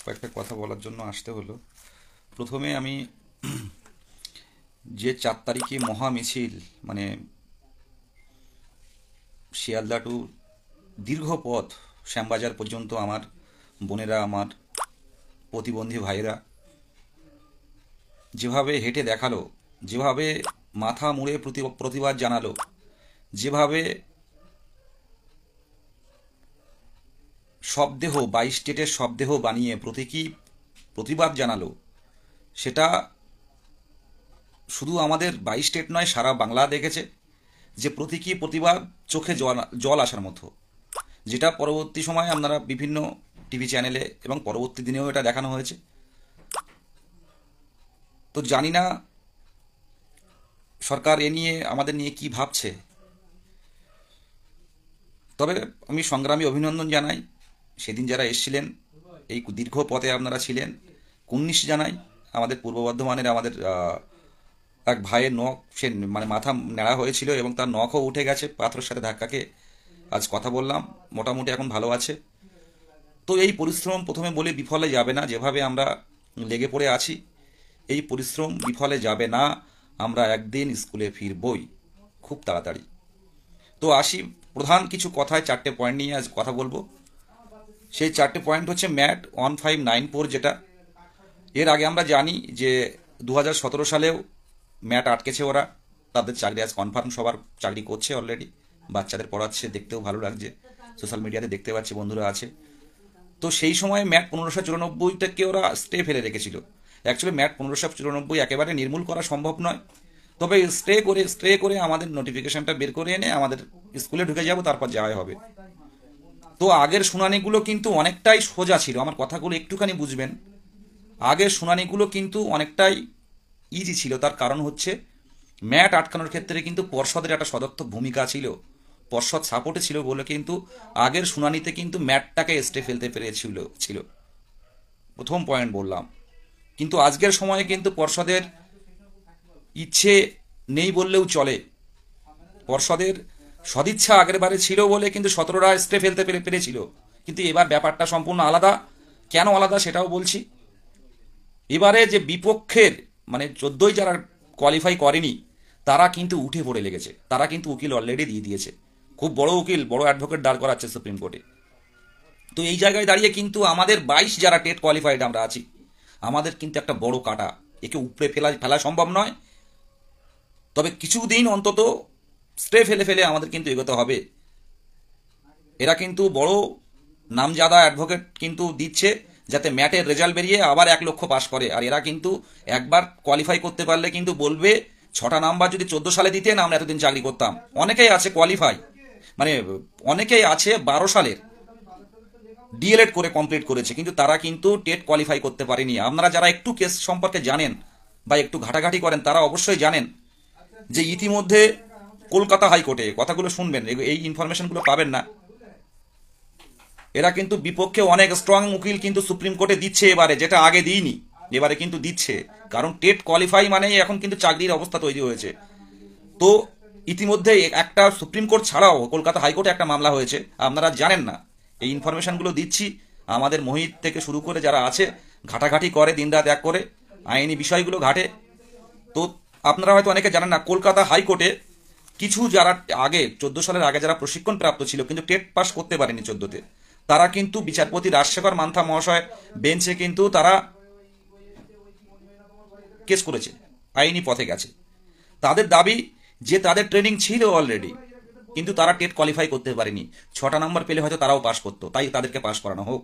কয়েকটা কথা বলার জন্য আসতে হলো। প্রথমে আমি যে 4 তারিখে মহা মিছিল, মানে শিয়ালদা টু দীর্ঘ পথ শ্যামবাজার পর্যন্ত আমার বোনেরা, আমার প্রতিবন্ধী ভাইরা যেভাবে হেঁটে দেখালো, যেভাবে মাথা মুড়ে প্রতিবাদ জানালো, যেভাবে শবদেহ 22 স্টেটের শবদেহ বানিয়ে প্রতীকী প্রতিবাদ জানালো, সেটা শুধু আমাদের 22 স্টেট নয়, সারা বাংলা দেখেছে যে প্রতীকী প্রতিবাদ চোখে জল জল আসার মতো, যেটা পরবর্তী সময়ে আপনারা বিভিন্ন টিভি চ্যানেলে এবং পরবর্তী দিনেও এটা দেখানো হয়েছে। তো জানি না সরকার এ নিয়ে আমাদের নিয়ে কি ভাবছে, তবে আমি সংগ্রামী অভিনন্দন জানাই সেদিন যারা এসেছিলেন, এই দীর্ঘ পথে আপনারা ছিলেন। কুর্নিশ জানাই আমাদের পূর্ব বর্ধমানের আমাদের এক ভাইয়ের নখ, সে মানে মাথা ন্যাড়া হয়েছিল এবং তার নখও উঠে গেছে পাথরের সাথে ধাক্কা খেয়ে। আজ কথা বললাম, মোটামুটি এখন ভালো আছে। তো এই পরিশ্রম প্রথমে বলে বিফলে যাবে না, যেভাবে আমরা লেগে পড়ে আছি এই পরিশ্রম বিফলে যাবে না। আমরা একদিন স্কুলে ফিরবই খুব তাড়াতাড়ি। তো আসি প্রধান কিছু কথায়, 4টে পয়েন্ট নিয়ে আজ কথা বলবো। সেই 4টে পয়েন্ট হচ্ছে ম্যাট 1594, যেটা এর আগে আমরা জানি যে 2017 সালেও ম্যাট আটকেছে ওরা, তাদের চাকরি আজ কনফার্ম, সবার চাকরি করছে অলরেডি, বাচ্চাদের পড়াচ্ছে, দেখতেও ভালো লাগছে, সোশ্যাল মিডিয়াতে দেখতে পাচ্ছি বন্ধুরা আছে। তো সেই সময় ম্যাট 1594টাকে ওরা স্টে ফেলে রেখেছিল। অ্যাকচুয়ালি ম্যাট 1594 একেবারে নির্মূল করা সম্ভব নয়, তবে স্টে করে আমাদের নোটিফিকেশনটা বের করে এনে আমাদের স্কুলে ঢুকে যাব, তারপর যাওয়াই হবে। তো আগের শুনানিগুলো কিন্তু অনেকটাই সোজা ছিল, আমার কথাগুলো একটুখানি বুঝবেন। আগের শুনানিগুলো কিন্তু অনেকটাই ইজি ছিল। তার কারণ হচ্ছে ম্যাট আটকানোর ক্ষেত্রে কিন্তু পর্ষদের একটা সদর্থক ভূমিকা ছিল, পর্ষদ সাপোর্টে ছিল বলে কিন্তু আগের শুনানিতে কিন্তু ম্যাটটাকে স্টে ফেলতে পেরেছিল। প্রথম পয়েন্ট বললাম। কিন্তু আজকের সময়ে কিন্তু পর্ষদের ইচ্ছে নেই বললেও চলে। পর্ষদের সদিচ্ছা আগের বারে ছিল বলে কিন্তু 17রা স্টে ফেলতে পেরেছিল, কিন্তু এবার ব্যাপারটা সম্পূর্ণ আলাদা। কেন আলাদা সেটাও বলছি। এবারে যে বিপক্ষের মানে 14ই যারা কোয়ালিফাই করেনি তারা কিন্তু উঠে পড়ে লেগেছে, তারা কিন্তু উকিল অলরেডি দিয়ে দিয়েছে, খুব বড় উকিল, বড় অ্যাডভোকেট দাঁড় করাচ্ছে সুপ্রিম কোর্টে। তো এই জায়গায় দাঁড়িয়ে কিন্তু আমাদের 22 যারা টেট কোয়ালিফাইড আমরা আছি, আমাদের কিন্তু একটা বড় কাটা, একে উপড়ে ফেলা সম্ভব নয়। তবে কিছুদিন অন্তত স্টে ফেলে ফেলে আমাদের কিন্তু এগোতে হবে। এরা কিন্তু বড় নামজাদা অ্যাডভোকেট কিন্তু দিচ্ছে যাতে ম্যাটের রেজাল্ট বেরিয়ে আবার 1 লক্ষ পাস করে। আর এরা কিন্তু একবার কোয়ালিফাই করতে পারলে কিন্তু বলবে 6টা নাম্বার যদি 14 সালে দিতেন আমরা এতদিন চাকরি করতাম। অনেকেই আছে কোয়ালিফাই, মানে অনেকেই আছে 12 সালের ডিএলএড করে কমপ্লিট করেছে, কিন্তু তারা কিন্তু টেট কোয়ালিফাই করতে পারেনি। আপনারা যারা একটু কেস সম্পর্কে জানেন বা একটু ঘাটাঘাটি করেন তারা অবশ্যই জানেন যে ইতিমধ্যে কলকাতা হাইকোর্টে, কথাগুলো শুনবেন, এই ইনফরমেশনগুলো পাবেন না, এরা কিন্তু বিপক্ষে অনেক স্ট্রং উকিল কিন্তু সুপ্রিম কোর্টে দিচ্ছে এবারে, যেটা আগে দিইনি, এবারে কিন্তু দিচ্ছে। কারণ টেট কোয়ালিফাই মানেই এখন কিন্তু চাকরির অবস্থা তৈরি হয়েছে। তো ইতিমধ্যে একটা সুপ্রিম কোর্ট ছাড়াও কলকাতা হাইকোর্টে একটা মামলা হয়েছে, আপনারা জানেন না। এই ইনফরমেশনগুলো দিচ্ছি, আমাদের মোহিত থেকে শুরু করে যারা আছে ঘাটাঘাটি করে, দিনরাত এক করে আইনি বিষয়গুলো ঘাটে। তো আপনারা হয়তো অনেকে জানেন না, কলকাতা হাইকোর্টে কিছু যারা আগে 14 সালের আগে যারা প্রশিক্ষণ প্রাপ্ত ছিল কিন্তু টেট পাস করতে পারেনি 14তে, তারা কিন্তু বিচারপতি রাজশেখর মান্থা মহাশয় বেঞ্চে কিন্তু তারা কেস করেছে, আইনি পথে গেছে। তাদের দাবি যে তাদের ট্রেনিং ছিল অলরেডি, কিন্তু তারা টেট কোয়ালিফাই করতে পারেনি, 6টা নাম্বার পেলে হয়তো তারাও পাস করতো, তাই তাদেরকে পাস করানো হোক।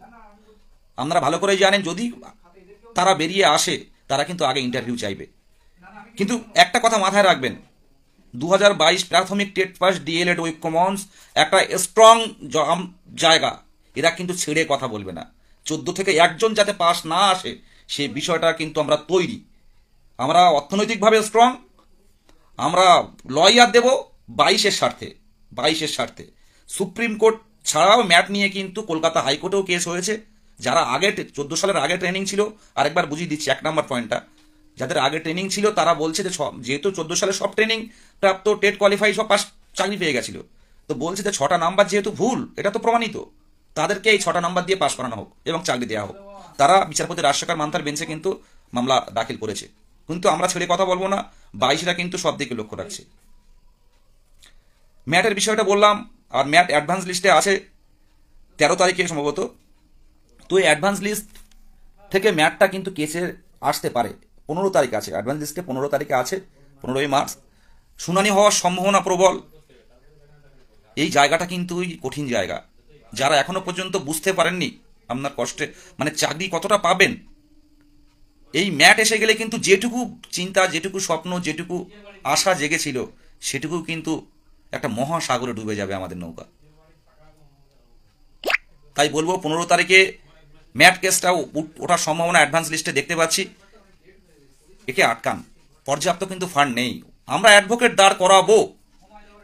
আপনারা ভালো করেই জানেন যদি তারা বেরিয়ে আসে তারা কিন্তু আগে ইন্টারভিউ চাইবে। কিন্তু একটা কথা মাথায় রাখবেন, 2022 প্রাথমিক TET pass DElEd with commons একটা স্ট্রং জায়গা, এরা কিন্তু ছেড়ে কথা বলবে না। 14 থেকে একজন যাতে পাস না আসে সে বিষয়টা কিন্তু আমরা তৈরি। আমরা অর্থনৈতিকভাবে স্ট্রং, আমরা লয়ার দেব 22-এর স্বার্থে। সুপ্রিম কোর্ট ছাড়াও ম্যাট নিয়ে কিন্তু কলকাতা হাইকোর্টেও কেস হয়েছে। যারা আগে 14 সালের আগে ট্রেনিং ছিল, আরেকবার বুঝিয়ে দিচ্ছি 1 নম্বর পয়েন্টটা, যাদের আগে ট্রেনিং ছিল তারা বলছে যে যেহেতু 14 সালে সব ট্রেনিং প্রাপ্ত টেট কোয়ালিফাই সব পাস চাকরি পেয়ে গেছিল, তো বলছে যে 6টা নাম্বার যেহেতু ভুল, এটা তো প্রমাণিত, তাদেরকে এই 6টা নাম্বার দিয়ে পাশ করানো হোক এবং চাকরি দেওয়া হোক। তারা বিচারপতি রাজশেখর মান্থার বেঞ্চে কিন্তু মামলা দাখিল করেছে, কিন্তু আমরা ছেড়ে কথা বলবো না। 22রা কিন্তু সব দিকে লক্ষ্য রাখছে। ম্যাটের বিষয়টা বললাম, আর ম্যাট অ্যাডভান্স লিস্টে আছে 13 তারিখে সম্ভবত। তো এই অ্যাডভান্স লিস্ট থেকে ম্যাটটা কিন্তু কেসে আসতে পারে। 15 তারিখ আছে অ্যাডভান্স লিস্টে, 15 তারিখে আছে, 15ই মার্চ শুনানি হওয়ার সম্ভাবনা প্রবল। এই জায়গাটা কিন্তু কঠিন জায়গা। যারা এখনো পর্যন্ত বুঝতে পারেননি আপনার কষ্টে মানে চাকরি কতটা পাবেন, এই ম্যাট এসে গেলে কিন্তু যেটুকু চিন্তা, যেটুকু স্বপ্ন, যেটুকু আশা জেগেছিল সেটুকু কিন্তু একটা মহাসাগরে ডুবে যাবে আমাদের নৌকা। তাই বলবো 15 তারিখে ম্যাট কেসটাও ওঠার সম্ভাবনা অ্যাডভান্স লিস্টে দেখতে পাচ্ছি। একে আটকান, পর্যাপ্ত কিন্তু ফান্ড নেই। আমরা অ্যাডভোকেট দাঁড় করাবো,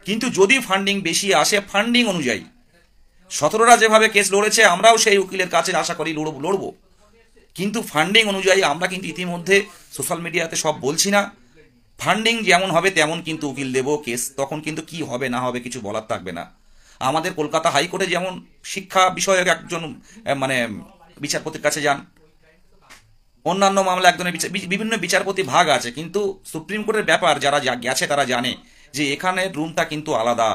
কিন্তু যদি ফান্ডিং বেশি আসে ফান্ডিং অনুযায়ী 17রা যেভাবে কেস লড়েছে আমরাও সেই উকিলের কাছে আশা করি লড়বো, কিন্তু ফান্ডিং অনুযায়ী আমরা কিন্তু ইতিমধ্যে সোশ্যাল মিডিয়াতে সব বলছি না। ফান্ডিং যেমন হবে তেমন কিন্তু উকিল দেব কেস, তখন কিন্তু কি হবে না হবে কিছু বলার থাকবে না। আমাদের কলকাতা হাইকোর্টে যেমন শিক্ষা বিষয়ক একজন মানে বিচারপতির কাছে যান, অন্যান্য মামলা একজনের বিভিন্ন বিচারপতি ভাগ আছে, কিন্তু সুপ্রিম কোর্টের ব্যাপার যারা গেছে তারা জানে যে এখানে রুমটা কিন্তু আলাদা।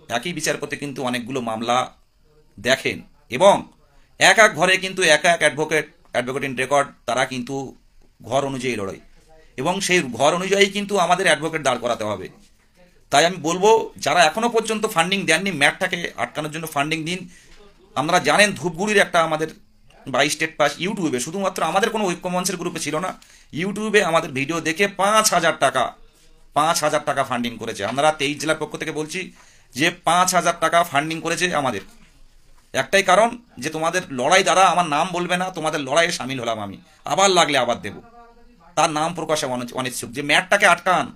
একই বিচারপতি কিন্তু অনেকগুলো মামলা দেখেন এবং এক এক ঘরে কিন্তু এক এক অ্যাডভোকেট ইন রেকর্ড, তারা কিন্তু ঘর অনুযায়ী লড়াই এবং সেই ঘর অনুযায়ী কিন্তু আমাদের অ্যাডভোকেট দাঁড় করাতে হবে। তাই আমি বলবো যারা এখনো পর্যন্ত ফান্ডিং দেননি ম্যাটটাকে আটকানোর জন্য ফান্ডিং দিন। আপনারা জানেন ধূপগুড়ির একটা আমাদের 22 স্টেট পাস ইউটিউবে, শুধুমাত্র আমাদের কোনো ঐক্যমঞ্চের গ্রুপে ছিল না, ইউটিউবে আমাদের ভিডিও দেখে 5,000 টাকা ফান্ডিং করেছে। আমরা 23 জেলার পক্ষ থেকে বলছি যে 5,000 টাকা ফান্ডিং করেছে আমাদের। একটাই কারণ যে তোমাদের লড়াই দ্বারা আমার নাম বলবে না, তোমাদের লড়াইয়ে সামিল হলাম আমি, আবার লাগলে আবার দেব, তার নাম প্রকাশে অনিচ্ছুক। যে ম্যাটটাকে আটকান,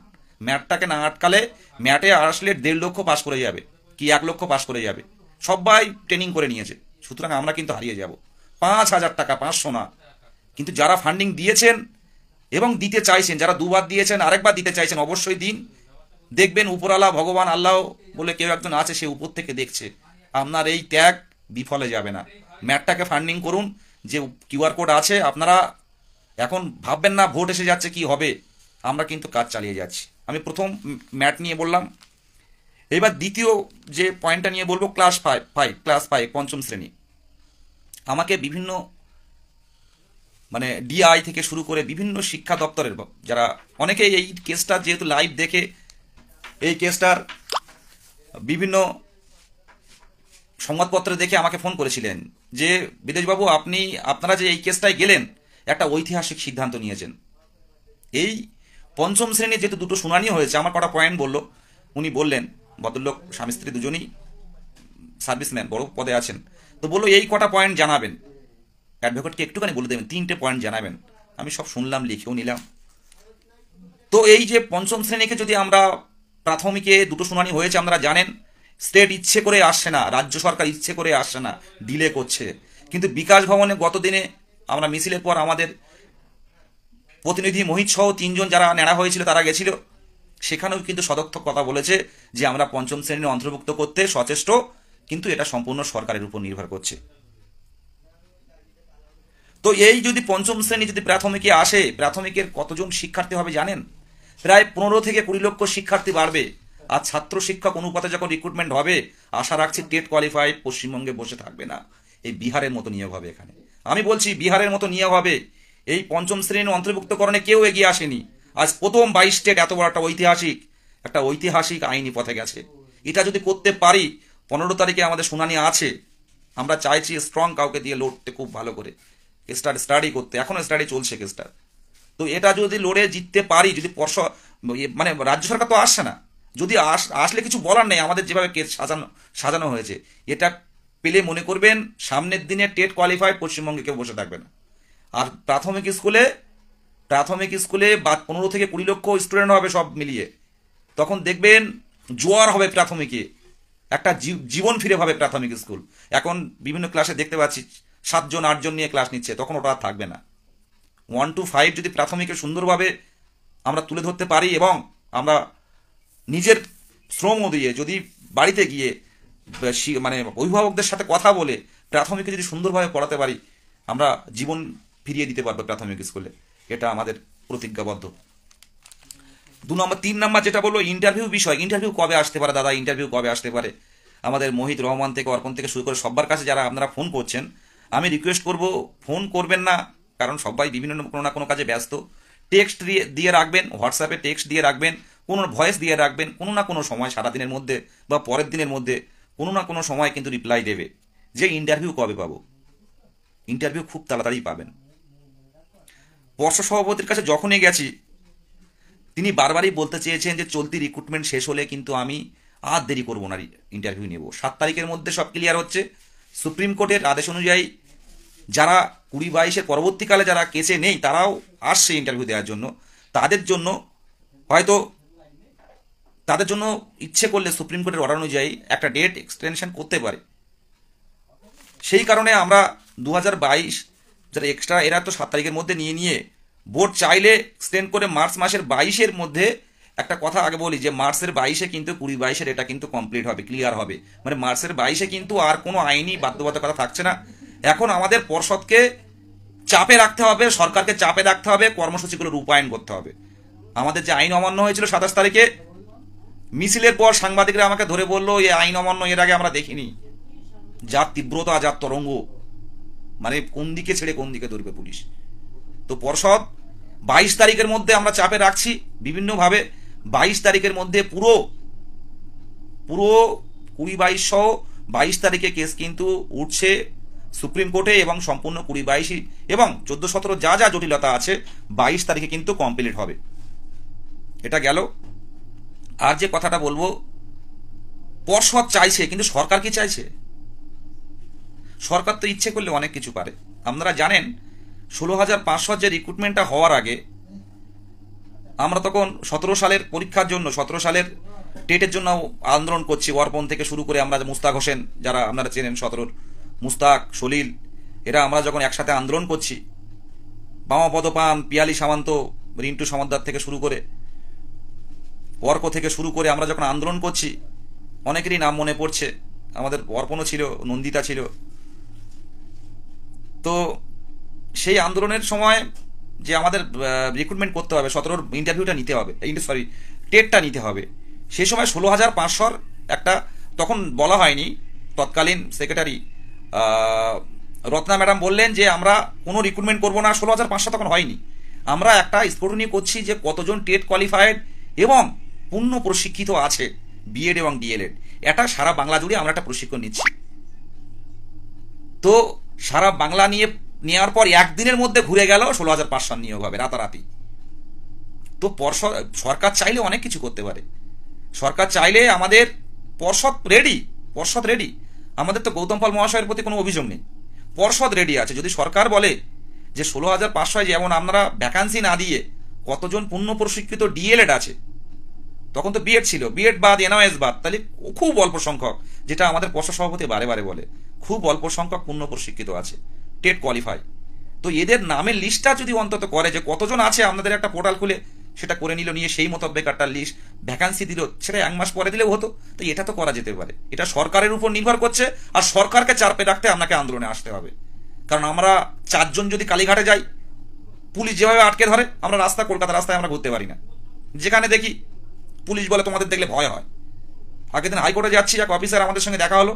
ম্যাটটাকে না আটকালে ম্যাটে আসলে 1.5 লক্ষ পাস করে যাবে কি 1 লক্ষ পাস করে যাবে, সবাই ট্রেনিং করে নিয়েছে, সুতরাং আমরা কিন্তু হারিয়ে যাব। 5,000 টাকা, 500 না। কিন্তু যারা ফান্ডিং দিয়েছেন এবং দিতে চাইছেন, যারা দুবার দিয়েছেন আরেকবার দিতে চাইছেন, অবশ্যই দিন। দেখবেন উপরওয়ালা ভগবান আল্লাহ বলে কেউ একজন আছে, সে উপর থেকে দেখছে, আপনার এই ত্যাগ বিফলে যাবে না। ম্যাটটাকে ফান্ডিং করুন, যে কিউআর কোড আছে। আপনারা এখন ভাববেন না ভোট এসে যাচ্ছে কি হবে, আমরা কিন্তু কাজ চালিয়ে যাচ্ছি। আমি প্রথম ম্যাট নিয়ে বললাম, এবার দ্বিতীয় যে পয়েন্টটা নিয়ে বলবো ক্লাস 5 পঞ্চম শ্রেণী। আমাকে বিভিন্ন মানে ডিআই থেকে শুরু করে বিভিন্ন শিক্ষা দপ্তরের যারা অনেকে এই কেসটা যেহেতু লাইভ দেখে এই কেসটার বিভিন্ন সংবাদপত্রে দেখে আমাকে ফোন করেছিলেন যে বিদেশবাবু আপনারা যে এই কেসটায় গেলেন একটা ঐতিহাসিক সিদ্ধান্ত নিয়েছেন। এই পঞ্চম শ্রেণীর যেহেতু দুটো শুনানি হয়েছে, আমার কটা পয়েন্ট বললো, উনি বললেন ভদ্রলোক স্বামী স্ত্রী দুজনই সার্ভিসম্যান, বড় পদে আছেন, তো বললো এই কটা পয়েন্ট জানাবেন, অ্যাডভোকেটকে একটুখানি বলে দেবেন 3টে পয়েন্ট জানাবেন। আমি সব শুনলাম, লিখেও নিলাম। তো এই যে পঞ্চম শ্রেণীকে যদি আমরা প্রাথমিকে দুটো শুনানি হয়েছে, আপনারা জানেন স্টেট ইচ্ছে করে আসছে না, রাজ্য সরকার ইচ্ছে করে আসছে না, ডিলে করছে। কিন্তু বিকাশ ভবনে গত দিনে আমরা মিছিলের পর আমাদের প্রতিনিধি মোহিত সহ 3জন যারা নেড়া হয়েছিল তারা গেছিল, সেখানেও কিন্তু সদর্থক কথা বলেছে যে আমরা পঞ্চম শ্রেণীর অন্তর্ভুক্ত করতে সচেষ্ট, কিন্তু এটা সম্পূর্ণ সরকারের উপর নির্ভর করছে। তো এই যদি পঞ্চম শ্রেণী যদি প্রাথমিকে আসে, প্রাথমিকের কতজন শিক্ষার্থী হবে জানেন? প্রায় 15 থেকে 20 লক্ষ শিক্ষার্থী বাড়বে। আর ছাত্র শিক্ষক অনুপাতে যখন রিক্রুটমেন্ট হবে, আশা রাখছি টেট কোয়ালিফাই পশ্চিমবঙ্গে বসে থাকবে না, এই বিহারের মতো নিয়োগ হবে এখানে। আমি বলছি বিহারের মতো নিয়োগ হবে। এই পঞ্চম শ্রেণীর অন্তর্ভুক্তকরণে কেউ এগিয়ে আসেনি। আজ প্রথম 22 স্টেট এত বড় একটা ঐতিহাসিক আইনি পথে গেছে। এটা যদি করতে পারি, 15 তারিখে আমাদের শুনানি আছে, আমরা চাইছি স্ট্রং কাউকে দিয়ে লড়তে, খুব ভালো করে স্টাডি করতে, এখনো স্টাডি চলছে কেসটা। তো এটা যদি লড়ে জিততে পারি, যদি মানে রাজ্য সরকার তো আসছে না, যদি আসলে কিছু বলার নেই, আমাদের যেভাবে কেস সাজানো হয়েছে, এটা পেলে মনে করবেন সামনের দিনে টেট কোয়ালিফাই পশ্চিমবঙ্গে কেউ বসে থাকবে না। আর প্রাথমিক স্কুলে 15 থেকে 20 লক্ষ স্টুডেন্ট হবে সব মিলিয়ে, তখন দেখবেন জোয়ার হবে প্রাথমিকে, একটা জীবন ফিরে পাবে প্রাথমিক স্কুল। এখন বিভিন্ন ক্লাসে দেখতে পাচ্ছি 7 জন 8 জন নিয়ে ক্লাস নিচ্ছে, তখন ওটা থাকবে না। 1 to 5 যদি প্রাথমিকে সুন্দরভাবে আমরা তুলে ধরতে পারি এবং আমরা নিজের শ্রম দিয়ে যদি বাড়িতে গিয়ে মানে অভিভাবকদের সাথে কথা বলে প্রাথমিকে যদি সুন্দরভাবে পড়াতে পারি, আমরা জীবন ফিরিয়ে দিতে পারবো প্রাথমিক স্কুলে। এটা আমাদের প্রতিজ্ঞাবদ্ধ। 3 নম্বর যেটা বলবো, ইন্টারভিউ বিষয়। ইন্টারভিউ কবে আসতে পারে দাদা, ইন্টারভিউ কবে আসতে পারে? আমাদের মোহিত রহমান থেকে, অর্পণ থেকে শুরু করে সবার কাছে যারা আপনারা ফোন করছেন, আমি রিকোয়েস্ট করব ফোন করবেন না, কারণ সবাই বিভিন্ন কোনো না কোনো কাজে ব্যস্ত। টেক্সট দিয়ে রাখবেন, হোয়াটসঅ্যাপে টেক্সট দিয়ে রাখবেন, কোনো ভয়েস দিয়ে রাখবেন। কোনো না কোনো সময় সারাদিনের মধ্যে বা পরের দিনের মধ্যে কোনো না কোনো সময় কিন্তু রিপ্লাই দেবে যে ইন্টারভিউ কবে পাবো। ইন্টারভিউ খুব তাড়াতাড়ি পাবেন। পর্ষদ সভাপতির কাছে যখনই গেছি, তিনি বারবারই বলতে চেয়েছেন যে চলতি রিক্রুটমেন্ট শেষ হলে কিন্তু আমি আর দেরি করবো না, ইন্টারভিউ নেব। 7 তারিখের মধ্যে সব ক্লিয়ার হচ্ছে। সুপ্রিম কোর্টের আদেশ অনুযায়ী যারা 20-22-এর পরবর্তীকালে যারা কেসে নেই তারাও আসছে ইন্টারভিউ দেওয়ার জন্য। তাদের জন্য হয়তো ইচ্ছে করলে সুপ্রিম কোর্টের অর্ডার অনুযায়ী একটা ডেট এক্সটেনশন করতে পারে। সেই কারণে আমরা 2022 যারা এক্সট্রা, এরা তো 7 তারিখের মধ্যে নিয়ে বোর্ড চাইলে এক্সটেন্ড করে মার্চ মাসের 22-এর মধ্যে। একটা কথা আগে বলি যে মার্চের 22-এ কিন্তু 20-22-এর এটা কিন্তু কমপ্লিট হবে, ক্লিয়ার হবে। মানে মার্চের 22-এ কিন্তু আর কোনো আইনি বাধ্যবাধকতা থাকছে না। এখন আমাদের পর্ষদকে চাপে রাখতে হবে, সরকারকে চাপে রাখতে হবে, কর্মসূচিগুলো রূপায়ণ করতে হবে। আমাদের যে আইন অমান্য হয়েছিল 27 তারিখে, মিছিলের পর সাংবাদিকরা আমাকে ধরে বললো এই আইন অমান্য এর আগে আমরা দেখিনি। যার তীব্রতা, যার তরঙ্গ, মানে কোন দিকে ছেড়ে কোন দিকে দৌড়বে পুলিশ। তো পর্ষদ 22 তারিখের মধ্যে আমরা চাপে রাখছি বিভিন্নভাবে। 22 তারিখের মধ্যে পুরো 20-22 সহ 22 তারিখে কেস কিন্তু উঠছে সুপ্রিম কোর্টে, এবং সম্পূর্ণ 20-22 এবং 14-17 যা যা জটিলতা আছে 22 তারিখে কিন্তু কমপ্লিট হবে। এটা গেল। আর যে কথাটা বলবো, পর্ষদ চাইছে, কিন্তু সরকার কি চাইছে? সরকার তো ইচ্ছে করলে অনেক কিছু পারে। আপনারা জানেন 16,500 যে রিক্রুটমেন্টটা হওয়ার আগে আমরা তখন 17 সালের পরীক্ষার জন্য, 17 সালের টেটের জন্য আন্দোলন করছি। অর্পণ থেকে শুরু করে আমরা, মুস্তাক হোসেন যারা আপনারা চেনেন, 17 মুস্তাক, সলিল, এরা আমরা যখন একসাথে আন্দোলন করছি, বামাপদ পান, পিয়ালি সামন্ত, রিন্টু সমাদ্দার থেকে শুরু করে, অর্ক থেকে শুরু করে আমরা যখন আন্দোলন করছি, অনেকেরই নাম মনে পড়ছে। আমাদের অর্পণও ছিল, নন্দিতা ছিল। তো সেই আন্দোলনের সময় যে আমাদের রিক্রুটমেন্ট করতে হবে, 17 ইন্টারভিউটা নিতে হবে, টেটটা নিতে হবে, সেই সময় 16,500 একটা, তখন বলা হয়নি, তৎকালীন সেক্রেটারি রত্না ম্যাডাম বললেন যে আমরা কোনো রিক্রুটমেন্ট করবো না। 16,500 তখন হয়নি। আমরা একটা স্ক্রুটিনি করছি যে কতজন টেট কোয়ালিফাইড এবং পূর্ণ প্রশিক্ষিত আছে, বিএড এবং ডিএলএড। এটা সারা বাংলা জুড়ে আমরা একটা প্রশিক্ষণ নিচ্ছি। তো সারা বাংলা নেওয়ার পর একদিনের মধ্যে ঘুরে গেল 16,500 নিয়োগ হবে রাতারাতি। তো সরকার চাইলে অনেক কিছু করতে পারে। সরকার চাইলে আমাদের পর্ষদ রেডি। আমাদের তো গৌতম পাল মহাশয়ের প্রতি কোনো অভিযোগ নেই, পর্ষদ রেডি আছে। যদি সরকার বলে যে 16,500 যেমন আমরা ভ্যাকান্সি না দিয়ে কতজন পূর্ণ প্রশিক্ষিত ডিএলএড আছে, তখন তো বিএড ছিল, বিএড বাদ, এনওএস বাদ, তাহলে খুব অল্প সংখ্যক, যেটা আমাদের পর্ষদ সভাপতি বারে বারে বলে, খুব অল্প সংখ্যক পূর্ণ প্রশিক্ষিত আছে, টেট কোয়ালিফাই। তো এদের নামের লিস্টটা যদি অন্তত করে যে কতজন আছে, আমাদের একটা পোর্টাল খুলে সেটা করে নিল, নিয়ে সেই মোতাবেক একটা লিস্ট ভ্যাকান্সি দিল, সেটা 1 মাস পরে দিলেও হতো। তো এটা তো করা যেতে পারে। এটা সরকারের উপর নির্ভর করছে, আর সরকারকে চাপে রাখতে আপনাকে আন্দোলনে আসতে হবে। কারণ আমরা 4 জন যদি কালীঘাটে যাই, পুলিশ যেভাবে আটকে ধরে, আমরা কলকাতা রাস্তায় আমরা ঘুরতে পারি না। যেখানে দেখি পুলিশ বলে তোমাদের দেখলে ভয় হয়। আগের দিন হাইকোর্টে যাচ্ছি, এক অফিসার আমাদের সঙ্গে দেখা হলো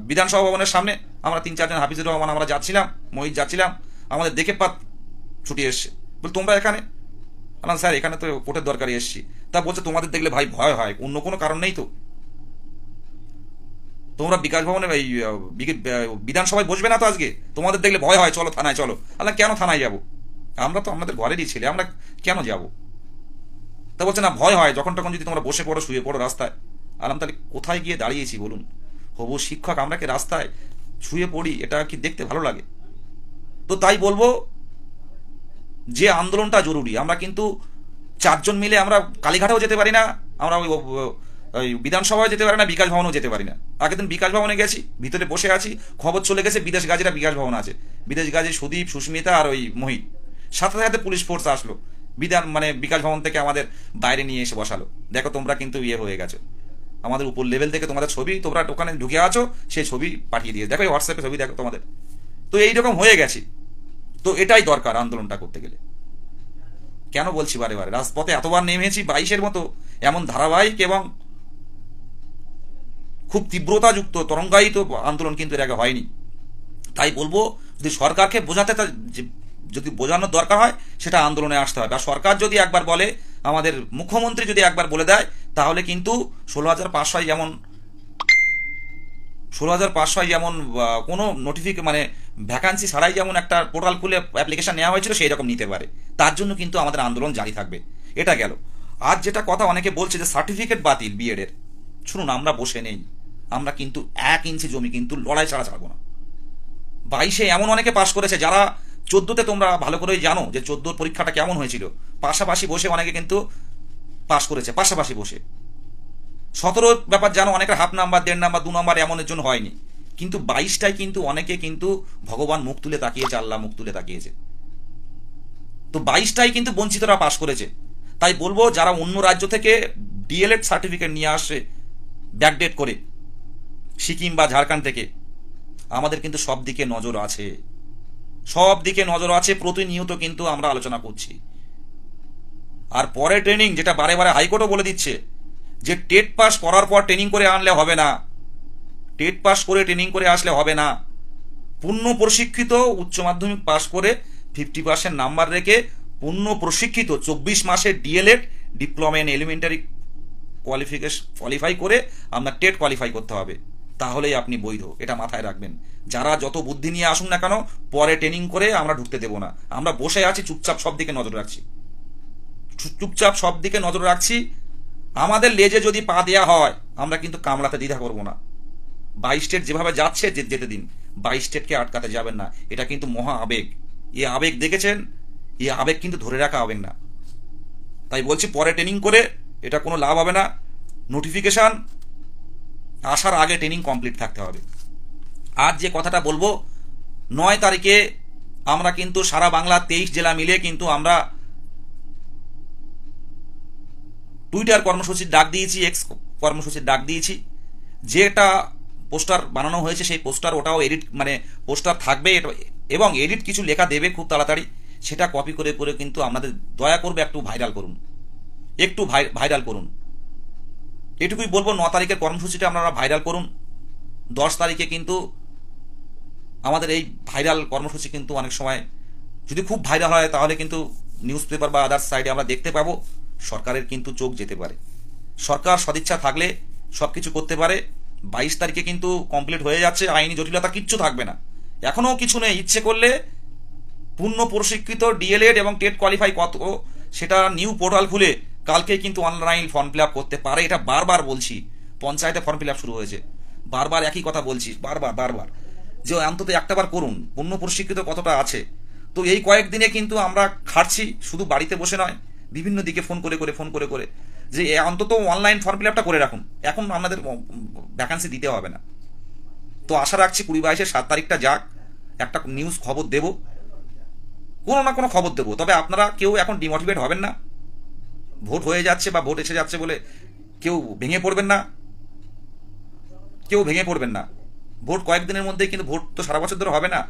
বিধানসভা ভবনের সামনে। আমরা 3-4 জন, হাফিজুর রহমান আমরা যাচ্ছিলাম, মোহিত যাচ্ছিলাম, আমাদের দেখে ছুটি এসছে। বল তোমরা এখানে? বললাম স্যার এখানে তো কোর্টের দরকারে এসছি। তা বলছে তোমাদের দেখলে ভাই ভয় হয়, অন্য কোনো কারণ নেই তো? তোমরা বিকাশ ভবনে বিধানসভায় বসবে না তো আজকে? তোমাদের দেখলে ভয় হয়, চলো থানায় চলো। আল্লাহ কেন থানায় যাব? আমরা তো আমাদের ঘরেরই ছেলে, আমরা কেন যাব? তা বলছে না ভয় হয়, যখন তখন যদি তোমরা বসে পড়ো, শুয়ে পড়ো রাস্তায়। আলাম তাহলে কোথায় গিয়ে দাঁড়িয়েছি বলুন? হবু শিক্ষক আমরা কি রাস্তায় শুয়ে পড়ি? এটা কি দেখতে ভালো লাগে? তো তাই বলবো যে আন্দোলনটা জরুরি। আমরা কিন্তু 4 জন মিলে আমরা কালীঘাটেও যেতে পারি না, আমরা ওই বিধানসভায় যেতে পারি না, বিকাশ ভবনেও যেতে পারি না। আগের দিন বিকাশ ভবনে গেছি, ভিতরে বসে আছি, খবর চলে গেছে বিদেশ গাজীরা বিকাশ ভবন আছে। বিদেশ গাজী সুদীপ, সুস্মিতা আর ওই মোহিত, সাথে সাথে পুলিশ ফোর্স আসলো, বিকাশ ভবন থেকে আমাদের বাইরে নিয়ে এসে বসালো। দেখো তোমরা কিন্তু হয়ে গেছো। আমাদের উপর লেভেল থেকে তোমাদের ছবি তোমরা ওখানে ঢুকে আছো, সেই ছবি পাঠিয়ে দিয়ে দেখো, হোয়াটসঅ্যাপে ছবি দেখো তোমাদের। তো এইরকম হয়ে গেছে। তো এটাই দরকার আন্দোলনটা করতে গেলে। কেন বলছি বারে বারে, রাজপথে এতবার নেমেছি 22-এর মতো, এমন ধারাবাহিক এবং খুব তীব্রতাযুক্ত তরঙ্গায়িত আন্দোলন কিন্তু এর আগে হয়নি। তাই বলবো, যদি সরকারকে বোঝাতে যদি বোঝানোর দরকার হয়, সেটা আন্দোলনে আসতে হবে। আর সরকার যদি একবার বলে, আমাদের মুখ্যমন্ত্রী যদি একবার বলে দেয়, তাহলে কিন্তু 16,500 যেমন 16,500 যেমন কোনো মানে ভ্যাকান্সি ছাড়াই যেমন একটা পোর্টাল খুলে অ্যাপ্লিকেশন নেওয়া হয়েছিল, সেই রকম নিতে পারে। তার জন্য কিন্তু আমাদের আন্দোলন জারি থাকবে। এটা গেল। আর যেটা কথা অনেকে বলছে যে সার্টিফিকেট বাতিল বিএডের, শুনুন, আমরা বসে নেই। আমরা কিন্তু 1 ইঞ্চি জমি কিন্তু লড়াই ছাড়া ছাড়বো না। 22-এ এমন অনেকে পাশ করেছে যারা 14তে তোমরা ভালো করেই জানো যে 14 পরীক্ষাটা কেমন হয়েছিল। পাশাপাশি বসে অনেকে কিন্তু পাশ করেছে, পাশাপাশি বসে। 17 ব্যাপার জানো, অনেকের হাফ নাম্বার, 1.5 নাম্বার, 2 নাম্বার এমনের জন্য হয়নি। কিন্তু 22টায় কিন্তু অনেকে কিন্তু ভগবান মুখ তুলে তাকিয়েছে, আল্লাহ মুখ তুলে তাকিয়েছে। তো 22টাই কিন্তু বঞ্চিতরা পাশ করেছে। তাই বলবো, যারা অন্য রাজ্য থেকে ডিএলএড সার্টিফিকেট নিয়ে আসে ব্যাকডেট করে, সিকিম বা ঝাড়খণ্ড থেকে, আমাদের কিন্তু সব দিকে নজর আছে, সব দিকে নজর আছে। প্রতিনিয়ত কিন্তু আমরা আলোচনা করছি। আর পরে ট্রেনিং, যেটা বারে বারে হাইকোর্টও বলে দিচ্ছে, যে টেট পাস করার পর ট্রেনিং করে আনলে হবে না, টেট পাস করে ট্রেনিং করে আসলে হবে না। পূর্ণ প্রশিক্ষিত উচ্চ মাধ্যমিক পাস করে 50% নাম্বার রেখে পূর্ণ প্রশিক্ষিত 24 মাসের DElEd, diploma in elementary qualify করে আপনার টেট কোয়ালিফাই করতে হবে, তাহলেই আপনি বৈধ। এটা মাথায় রাখবেন। যারা যত বুদ্ধি নিয়ে আসুন না কেন, পরে ট্রেনিং করে আমরা ঢুকতে দেবো না। আমরা বসে আছি, চুপচাপ সব দিকে নজর রাখছি, চুপচাপ সব দিকে নজর রাখছি। আমাদের লেজে যদি পা দেওয়া হয়, আমরা কিন্তু কামড়াতে দ্বিধা করবো না। 22 স্টেট যেভাবে যাচ্ছে, যেতে দিন। 22 স্টেটকে আটকাতে যাবেন না। এটা কিন্তু মহা আবেগ। এই আবেগ দেখেছেন, এই আবেগ কিন্তু ধরে রাখা আবেগ না। তাই বলছি, পরে ট্রেনিং করে এটা কোনো লাভ হবে না। নোটিফিকেশান আসার আগে ট্রেনিং কমপ্লিট থাকতে হবে। আজ যে কথাটা বলবো, 9 তারিখে আমরা কিন্তু সারা বাংলা 23 জেলা মিলে কিন্তু আমরা টুইটার কর্মসূচির ডাক দিয়েছি, এক্স কর্মসূচির ডাক দিয়েছি। যেটা পোস্টার বানানো হয়েছে, সেই পোস্টার, ওটাও এডিট, মানে পোস্টার থাকবে এবং এডিট কিছু লেখা দেবে খুব তাড়াতাড়ি। সেটা কপি করে করে কিন্তু আমাদের দয়া করবে একটু ভাইরাল করুন, একটু ভাইরাল করুন। এটুকুই বলবো। 9 তারিখের কর্মসূচিটা আপনারা ভাইরাল করুন। 10 তারিখে কিন্তু আমাদের এই ভাইরাল কর্মসূচি কিন্তু অনেক সময় যদি খুব ভাইরাল হয়, তাহলে কিন্তু নিউজ পেপার বা আদার্স সাইডে আমরা দেখতে পাবো। সরকারের কিন্তু চোখ যেতে পারে। সরকার সদিচ্ছা থাকলে সব কিছু করতে পারে। 22 তারিখে কিন্তু কমপ্লিট হয়ে যাচ্ছে, আইনি জটিলতা কিচ্ছু থাকবে না। এখনও কিছু নেই। ইচ্ছে করলে পূর্ণ প্রশিক্ষিত ডিএলএড এবং টেট কোয়ালিফাই কত, সেটা নিউ পোর্টাল খুলে কালকেই কিন্তু অনলাইন ফর্ম ফিল আপ করতে পারে। এটা বারবার বলছি। পঞ্চায়েতে ফর্ম ফিল আপ শুরু হয়েছে, বারবার একই কথা বলছি, বারবার যে অন্তত একটাবার করুন। পূর্ণ প্রশিক্ষিত কতটা আছে। তো এই কয়েকদিনে কিন্তু আমরা খাটছি, শুধু বাড়িতে বসে নয়, বিভিন্ন দিকে ফোন করে যে অন্তত অনলাইন ফর্ম ফিল আপটা করে রাখুন। এখন আপনাদের ভ্যাকান্সি দিতে হবে না। তো আশা রাখছি 20-22-এর 7 তারিখটা যাক, একটা নিউজ খবর দেব, কোনো না কোনো খবর দেবো। তবে আপনারা কেউ এখন ডিমোটিভেট হবেন না। ভোট হয়ে যাচ্ছে বা ভোট এসে যাচ্ছে বলে কেউ ভেঙে পড়বেন না, ভোট কয়েকদিনের মধ্যেই, কিন্তু ভোট তো সারা বছর ধরে হবে না।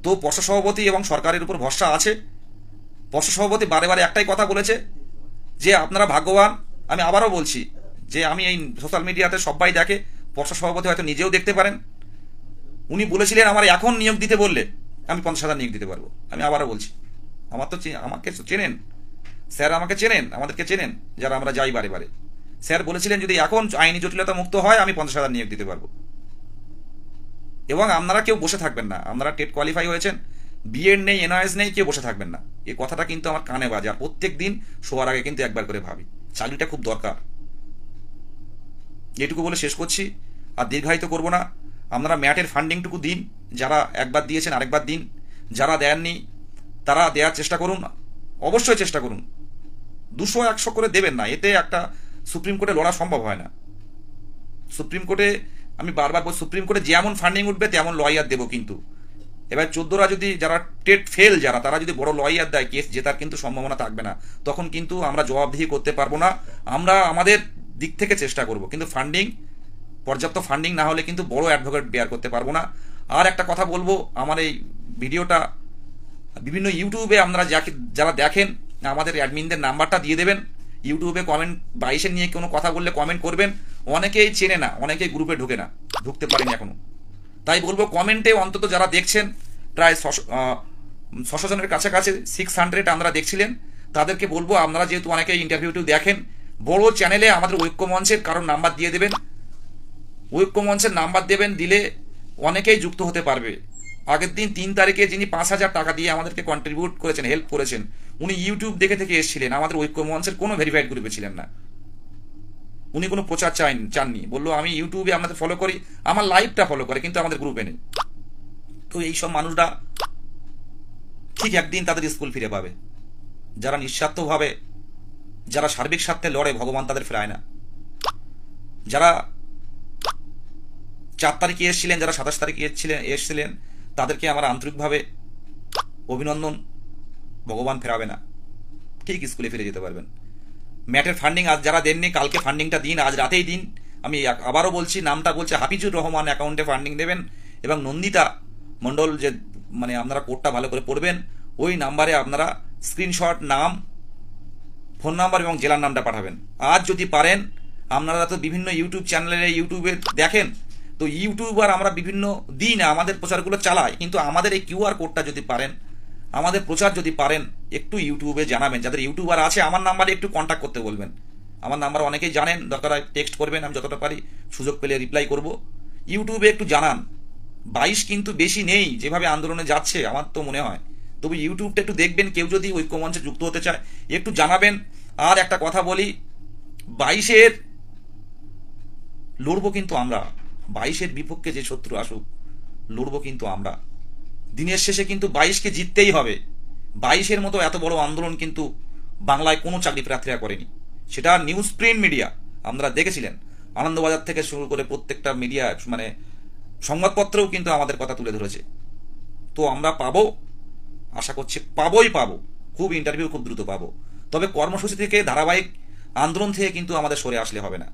তো পর্ষদ সভাপতি এবং সরকারের উপর ভরসা আছে। পর্ষদ সভাপতি বারে বারে একটাই কথা বলেছে যে আপনারা ভাগ্যবান। আমি আবারও বলছি যে আমি এই সোশ্যাল মিডিয়াতে সবাই দেখে, পর্ষদ সভাপতি হয়তো নিজেও দেখতে পারেন। উনি বলেছিলেন আমার এখন নিয়োগ দিতে বললে আমি 50,000 নিয়োগ দিতে পারবো। আমি আবারও বলছি, আমাকে চেনেন স্যার, আমাকে চেনেন, আমাদেরকে চেনেন যারা আমরা যাই বারে বারে। স্যার বলেছিলেন যদি এখন আইনি জটিলতা মুক্ত হয়, আমি 50,000 নিয়োগ দিতে পারবো। এবং আপনারা কেউ বসে থাকবেন না। আপনারা টেট কোয়ালিফাই হয়েছেন, বিএড নেই, এনআইএস নেই, কেউ বসে থাকবেন না। এই কথাটা কিন্তু আমার কানে বাজে। আর প্রত্যেক দিন শোয়ার আগে কিন্তু একবার করে ভাবি, চাকরিটা খুব দরকার। এটুকু বলে শেষ করছি, আর দীর্ঘায়িত করবো না। আপনারা ম্যাটের ফান্ডিংটুকু দিন। যারা একবার দিয়েছেন আরেকবার দিন, যারা দেননি তারা দেওয়ার চেষ্টা করুন, অবশ্যই চেষ্টা করুন। 200-100 করে দেবেন না, এতে একটা সুপ্রিম কোর্টে লড়া সম্ভব হয় না। সুপ্রিম কোর্টে আমি বারবার বলছি, সুপ্রিম কোর্টে যেমন ফান্ডিং উঠবে তেমন লয়ার দেবো। কিন্তু এবার 14রা যদি, যারা টেট ফেল যারা, তারা যদি বড় লয়ার দেয়, কেস জেতার কিন্তু সম্ভাবনা থাকবে না। তখন কিন্তু আমরা জবাবদিহি করতে পারবো না। আমরা আমাদের দিক থেকে চেষ্টা করব, কিন্তু পর্যাপ্ত ফান্ডিং না হলে কিন্তু বড় অ্যাডভোকেট বেয়ার করতে পারবো না। আর একটা কথা বলবো, আমার এই ভিডিওটা বিভিন্ন ইউটিউবে আপনারা যারা দেখেন, আমাদের অ্যাডমিনদের নাম্বারটা দিয়ে দেবেন। ইউটিউবে কমেন্ট 22-এর নিয়ে কোনো কথা বললে কমেন্ট করবেন। অনেকেই চেনে না, অনেকেই গ্রুপে ঢুকতে পারেনি এখনো। তাই বলবো কমেন্টে অন্তত যারা দেখছেন, প্রায় 600 জনের কাছাকাছি 600 আপনারা দেখছিলেন, তাদেরকে বলবো আপনারা যেহেতু অনেকেই ইন্টারভিউটি দেখেন, বড় চ্যানেলে আমাদের ঐক্যমঞ্চের কারোর নাম্বার দিয়ে দেবেন। ঐক্যমঞ্চের নাম্বার দেবেন, দিলে অনেকেই যুক্ত হতে পারবে। আগের দিন 3 তারিখে যিনি 5,000 টাকা দিয়ে আমাদেরকে কন্ট্রিবিউট করেছেন, হেল্প করেছেন, উনি ইউটিউব দেখে থেকে এসেছিলেন, আমাদের ঐক্যমঞ্চের কোনো ভেরিফাইড গ্রুপে ছিলেন না। উনি কোনো প্রচার চাননি, বললো আমি ইউটিউবে আপনাদের ফলো করি, আমার লাইভটা ফলো করে, কিন্তু আমাদের গ্রুপে নেই। তো এইসব মানুষরা ঠিক একদিন তাদের স্কুল ফিরে পাবে। যারা নিঃস্বার্থভাবে, যারা সার্বিক স্বার্থে লড়ে, ভগবান তাদের ফেরায় না। যারা 4 তারিখে এসেছিলেন, যারা 27 তারিখে এসেছিলেন, তাদেরকে আমার আন্তরিকভাবে অভিনন্দন। ভগবান ফেরাবে না, ঠিক স্কুলে ফিরে যেতে পারবেন। ম্যাটের ফান্ডিং আজ যারা দেননি, কালকে ফান্ডিংটা দিন, আজ রাতেই দিন। আমি আবারও বলছি, নামটা বলছে হাফিজুর রহমান অ্যাকাউন্টে ফান্ডিং দেবেন, এবং নন্দিতা মণ্ডল, যে মানে আপনারা কোডটা ভালো করে পড়বেন, ওই নাম্বারে আপনারা স্ক্রিনশট, নাম, ফোন নাম্বার এবং জেলার নামটা পাঠাবেন। আজ যদি পারেন, আপনারা তো বিভিন্ন ইউটিউব চ্যানেলে ইউটিউবে দেখেন, তো ইউটিউবার আমরা বিভিন্ন দিন আমাদের প্রচারগুলো চালাই, কিন্তু আমাদের এই কিউআর কোডটা যদি পারেন, আমাদের প্রচার যদি পারেন, একটু ইউটিউবে জানাবেন। যাদের ইউটিউবার আছে, আমার নাম্বারে একটু কন্ট্যাক্ট করতে বলবেন। আমার নাম্বার অনেকেই জানেন, দরকার হয় টেক্সট করবেন, আমি যতটা পারি সুযোগ পেলে রিপ্লাই করব। ইউটিউবে একটু জানান। 22 কিন্তু বেশি নেই যেভাবে আন্দোলনে যাচ্ছে আমার তো মনে হয়, তবু ইউটিউবটা একটু দেখবেন। কেউ যদি ঐক্যমঞ্চে যুক্ত হতে চায় একটু জানাবেন। আর একটা কথা বলি, 22-এর লড়বো কিন্তু আমরা। 22-এর বিপক্ষে যে শত্রু আসুক, লড়বো কিন্তু আমরা। দিনের শেষে কিন্তু 22-কে জিততেই হবে। 22-এর মতো এত বড় আন্দোলন কিন্তু বাংলায় কোনো চাকরি প্রার্থীরা করেনি। সেটা নিউজ প্রিন্ট মিডিয়া আপনারা দেখেছিলেন, আনন্দবাজার থেকে শুরু করে প্রত্যেকটা মিডিয়া, মানে সংবাদপত্রেও কিন্তু আমাদের কথা তুলে ধরেছে। তো আমরা পাবো, আশা করছি পাবোই পাবো, খুব ইন্টারভিউ খুব দ্রুত পাবো। তবে কর্মসূচি থেকে, ধারাবাহিক আন্দোলন থেকে কিন্তু আমাদের সরে আসলে হবে না।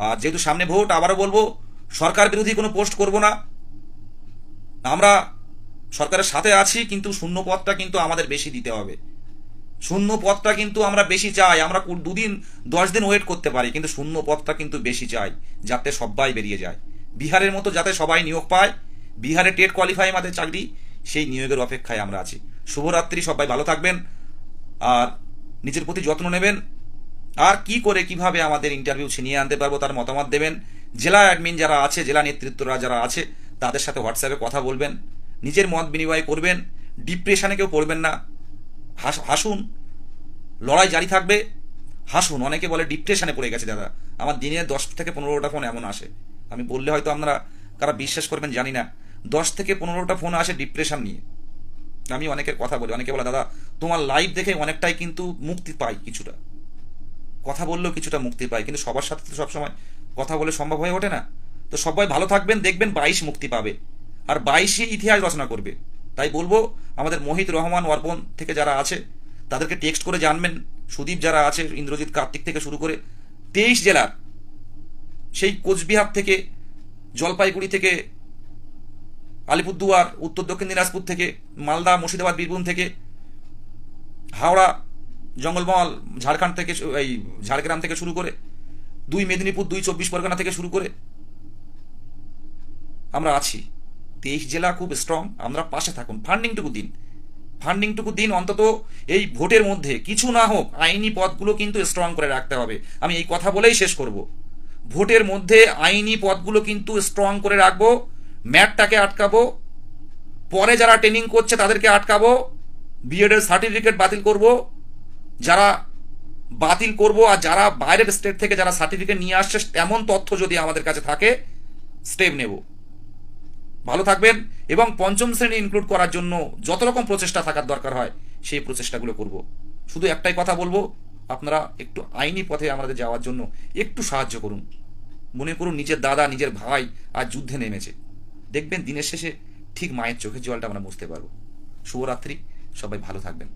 আর যেহেতু সামনে ভোট, আবারও বলবো, সরকার বিরোধী কোনো পোস্ট করব না। আমরা সরকারের সাথে আছি, কিন্তু শূন্য পদটা কিন্তু আমাদের বেশি দিতে হবে। শূন্য পদটা কিন্তু আমরা বেশি চাই। আমরা 2-10 দিন ওয়েট করতে পারি, কিন্তু শূন্য পদটা কিন্তু বেশি চাই, যাতে সবাই বেরিয়ে যায়। বিহারের মতো যাতে সবাই নিয়োগ পায়, বিহারে টেট কোয়ালিফাই আমাদের চাকরি, সেই নিয়োগের অপেক্ষায় আমরা আছি। শুভরাত্রি, সবাই ভালো থাকবেন আর নিজের প্রতি যত্ন নেবেন। আর কি করে কিভাবে আমাদের ইন্টারভিউ ছিনিয়ে আনতে পারবো তার মতামত দেবেন। জেলা অ্যাডমিন যারা আছে, জেলা নেতৃত্বরা যারা আছে, তাদের সাথে হোয়াটসঅ্যাপে কথা বলবেন, নিজের মত বিনিময় করবেন। ডিপ্রেশনে কেউ পড়বেন না, হাসুন, লড়াই জারি থাকবে, হাসুন। অনেকে বলে ডিপ্রেশনে পড়ে গেছে দাদা, আমার দিনে 10 থেকে 15টা ফোন এমন আসে, আমি বললে হয়তো আপনারা কারা বিশ্বাস করবেন জানি না, 10 থেকে 15টা ফোন আসে ডিপ্রেশন নিয়ে। আমি অনেকের কথা বলি, অনেকে বলে দাদা তোমার লাইভ দেখে অনেকটাই কিন্তু মুক্তি পাই, কিছুটা কথা বললেও কিছুটা মুক্তি পাই, কিন্তু সবার সাথে তো সবসময় কথা বলে সম্ভব হয়ে ওঠে না। তো সবাই ভালো থাকবেন, দেখবেন 22 মুক্তি পাবে, আর 22-ই ইতিহাস রচনা করবে। তাই বলবো, আমাদের মোহিত রহমান অর্পণ থেকে যারা আছে তাদেরকে টেক্সট করে জানবেন। সুদীপ যারা আছে, ইন্দ্রজিৎ, কার্তিক থেকে শুরু করে 23 জেলার, সেই কোচবিহার থেকে, জলপাইগুড়ি থেকে, আলিপুরদুয়ার, উত্তর দক্ষিণ দিনাজপুর থেকে, মালদা, মুর্শিদাবাদ, বীরভূম থেকে, হাওড়া, জঙ্গলমহল, ঝাড়খণ্ড থেকে, এই ঝাড়গ্রাম থেকে শুরু করে 2 মেদিনীপুর, 2 24 পরগনা থেকে শুরু করে আমরা আছি। 23 জেলা খুব স্ট্রং, আমরা পাশে থাকুন। ফান্ডিংটুকু দিন অন্তত। এই ভোটের মধ্যে কিছু না হোক, আইনি পদগুলো কিন্তু স্ট্রং করে রাখতে হবে। আমি এই কথা বলেই শেষ করব। ভোটের মধ্যে আইনি পদগুলো কিন্তু স্ট্রং করে রাখবো, ম্যাটটাকে আটকাবো, পরে যারা ট্রেনিং করছে তাদেরকে আটকাবো, বিএড এর সার্টিফিকেট বাতিল করব, যারা বাতিল করব, আর যারা বাইরের স্টেট থেকে যারা সার্টিফিকেট নিয়ে আসছে এমন তথ্য যদি আমাদের কাছে থাকে, স্টেপ নেব। ভালো থাকবেন, এবং 5ম শ্রেণী ইনক্লুড করার জন্য যত রকম প্রচেষ্টা থাকার দরকার হয় সেই প্রচেষ্টাগুলো করব। শুধু একটাই কথা বলবো, আপনারা একটু আইনি পথে আমাদের যাওয়ার জন্য একটু সাহায্য করুন। মনে করুন নিজের দাদা, নিজের ভাই আর যুদ্ধে নেমেছে, দেখবেন দিনের শেষে ঠিক মায়ের চোখের জলটা আমরা বুঝতে পারবো। শুভরাত্রি, সবাই ভালো থাকবেন।